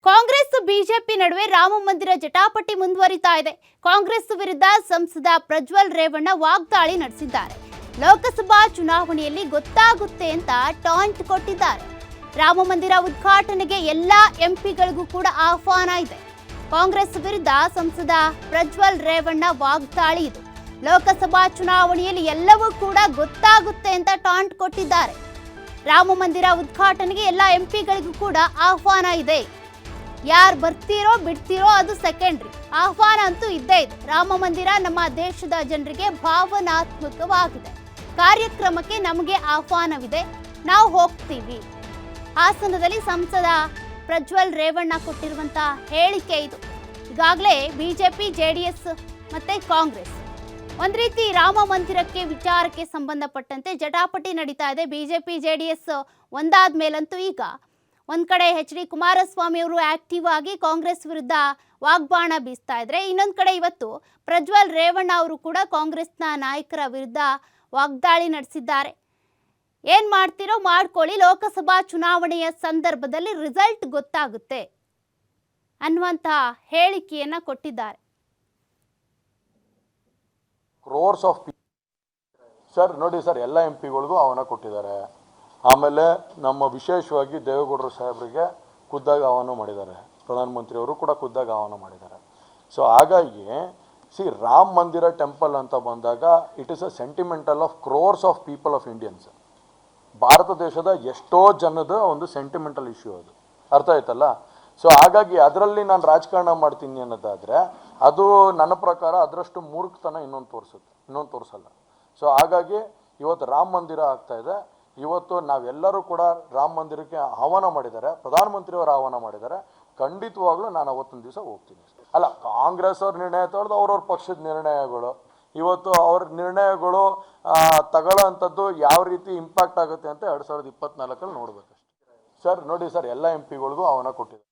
Congress BJP ನಡುವೆ ರಾಮ ಮಂದಿರ ಜಟಾಪಟಿ ಮುಂದುವರಿತಾ ಇದೆ. ಕಾಂಗ್ರೆಸ್ ವಿರುದ್ಧ ಸಂಸದ ಪ್ರಜ್ವಲ್ ರೇವಣ್ಣ ವಾಗ್ದಾಳಿ ನಡೆಸಿದ್ದಾರೆ. ಲೋಕಸಭಾ ಚುನಾವಣೆಯಲ್ಲಿ ಗೊತ್ತಾಗುತ್ತೆ ಅಂತ ಟಾಂಟ್ ಕೊಟ್ಟಿದ್ದಾರೆ. ರಾಮ ಮಂದಿರ ಉದ್ಘಾಟನೆಗೆ ಎಲ್ಲಾ ಎಂಪಿಗಳಿಗೂ ಕೂಡ ಆಹ್ವಾನ ಇದೆ. ಕಾಂಗ್ರೆಸ್ ವಿರುದ್ಧ ಸಂಸದ ಪ್ರಜ್ವಲ್ ರೇವಣ್ಣ ವಾಗ್ದಾಳಿ ಇದು. ಲೋಕಸಭಾ ಚುನಾವಣೆಯಲ್ಲಿ ಎಲ್ಲವೂ ಕೂಡ ಗೊತ್ತಾಗುತ್ತೆ ಅಂತ ಟಾಂಟ್ ಕೊಟ್ಟಿದ್ದಾರೆ. ರಾಮ ಮಂದಿರ ಉದ್ಘಾಟನೆಗೆ ಎಲ್ಲಾ ಎಂಪಿಗಳಿಗೂ ಕೂಡ ಆಹ್ವಾನ ಇದೆ. ಯಾರು ಬರ್ತೀರೋ ಬಿಡ್ತೀರೋ ಅದು ಸೆಕೆಂಡ್ರಿ, ಆಹ್ವಾನ ಅಂತೂ ಇದ್ದೇ ಇದೆ. ರಾಮ ಮಂದಿರ ನಮ್ಮ ದೇಶದ ಜನರಿಗೆ ಭಾವನಾತ್ಮಕವಾಗಿದೆ. ಕಾರ್ಯಕ್ರಮಕ್ಕೆ ನಮಗೆ ಆಹ್ವಾನವಿದೆ, ನಾವು ಹೋಗ್ತೀವಿ. ಹಾಸನದಲ್ಲಿ ಸಂಸದ ಪ್ರಜ್ವಲ್ ರೇವಣ್ಣ ಕೊಟ್ಟಿರುವಂತ ಹೇಳಿಕೆ ಇದು. ಈಗಾಗಲೇ ಬಿಜೆಪಿ, ಜೆಡಿಎಸ್ ಮತ್ತೆ ಕಾಂಗ್ರೆಸ್ ಒಂದ್ ರೀತಿ ರಾಮ ಮಂದಿರಕ್ಕೆ ವಿಚಾರಕ್ಕೆ ಸಂಬಂಧಪಟ್ಟಂತೆ ಜಟಾಪಟಿ ನಡೀತಾ ಇದೆ. ಬಿಜೆಪಿ, ಜೆಡಿಎಸ್ ಒಂದಾದ ಮೇಲಂತೂ ಈಗ ಒಂದ್ ಕಡೆ ಎಚ್.ಡಿ. ಕುಮಾರಸ್ವಾಮಿ ಅವರು ಆಕ್ಟಿವ್ ಆಗಿ ಕಾಂಗ್ರೆಸ್ ವಿರುದ್ಧ ವಾಗ್ಬಾಣ ಬೀಸ್ತಾ ಇದ್ರೆ, ಇನ್ನೊಂದ್ ಕಡೆ ಇವತ್ತು ಪ್ರಜ್ವಲ್ ರೇವಣ್ಣ ಅವರು ಕೂಡ ಕಾಂಗ್ರೆಸ್ನ ನಾಯಕರ ವಿರುದ್ಧ ವಾಗ್ದಾಳಿ ನಡೆಸಿದ್ದಾರೆ. ಏನ್ ಮಾಡ್ತಿರೋ ಮಾಡ್ಕೊಳ್ಳಿ, ಲೋಕಸಭಾ ಚುನಾವಣೆಯ ಸಂದರ್ಭದಲ್ಲಿ ರಿಸಲ್ಟ್ ಗೊತ್ತಾಗುತ್ತೆ ಅನ್ನುವಂತ ಹೇಳಿಕೆಯನ್ನ ಕೊಟ್ಟಿದ್ದಾರೆ. ಕ್ರೋರ್ಸ್ ಆಫ್ ಸರ್ ನೋಡಿ ಸರ್, ಎಲ್ಲ ಎಂಪಿಗಳಿಗೂ ಆಹ್ವಾನ ಕೊಟ್ಟಿದ್ದಾರೆ. ಆಮೇಲೆ ನಮ್ಮ ವಿಶೇಷವಾಗಿ ದೇವೇಗೌಡರು ಸಾಹೇಬರಿಗೆ ಖುದ್ದಾಗಿ ಆಹ್ವಾನ ಮಾಡಿದ್ದಾರೆ. ಪ್ರಧಾನಮಂತ್ರಿಯವರು ಕೂಡ ಖುದ್ದಾಗಿ ಆಹ್ವಾನ ಮಾಡಿದ್ದಾರೆ. ಸೊ ಹಾಗಾಗಿ ರಾಮ ಮಂದಿರ ಟೆಂಪಲ್ ಅಂತ ಬಂದಾಗ it is a sentimental of crores of people of Indians. Bharat ದೇಶದ ಎಷ್ಟೋ ಜನದ ಒಂದು ಸೆಂಟಿಮೆಂಟಲ್ ಇಶ್ಯೂ ಅದು, ಅರ್ಥ ಆಯ್ತಲ್ಲ. ಸೊ ಹಾಗಾಗಿ ಅದರಲ್ಲಿ ನಾನು ರಾಜಕಾರಣ ಮಾಡ್ತೀನಿ ಅನ್ನೋದಾದರೆ ಅದು ನನ್ನ ಪ್ರಕಾರ ಅದರಷ್ಟು ಮೂರ್ಖತನ ಇನ್ನೊಂದು ತೋರಿಸಲ್ಲ. ಸೊ ಹಾಗಾಗಿ ಇವತ್ತು ರಾಮ ಮಂದಿರ ಆಗ್ತಾ ಇದೆ. ಇವತ್ತು ನಾವೆಲ್ಲರೂ ಕೂಡ ರಾಮ ಮಂದಿರಕ್ಕೆ ಆಹ್ವಾನ ಮಾಡಿದ್ದಾರೆ, ಪ್ರಧಾನಮಂತ್ರಿಯವರು ಆಹ್ವಾನ ಮಾಡಿದ್ದಾರೆ. ಖಂಡಿತವಾಗ್ಲೂ ನಾನು ಅವತ್ತೊಂದು ದಿವಸ ಹೋಗ್ತೀನಿ. ಅಲ್ಲ, ಕಾಂಗ್ರೆಸ್ ಅವ್ರ ನಿರ್ಣಯ ತಗೊಳ್ಳೋದು ಅವ್ರವ್ರ ಪಕ್ಷದ ನಿರ್ಣಯಗಳು. ಇವತ್ತು ಅವ್ರ ನಿರ್ಣಯಗಳು ತಗೊಳ್ಳೋ ಅಂಥದ್ದು ಯಾವ ರೀತಿ ಇಂಪ್ಯಾಕ್ಟ್ ಆಗುತ್ತೆ ಅಂತ 2024 ನೋಡ್ಬೇಕಷ್ಟೆ. ಸರ್ ನೋಡಿ ಸರ್, ಎಲ್ಲ ಎಂಪಿಗಳಿಗೂ ಆಹ್ವಾನ ಕೊಟ್ಟಿದ್ದಾರೆ.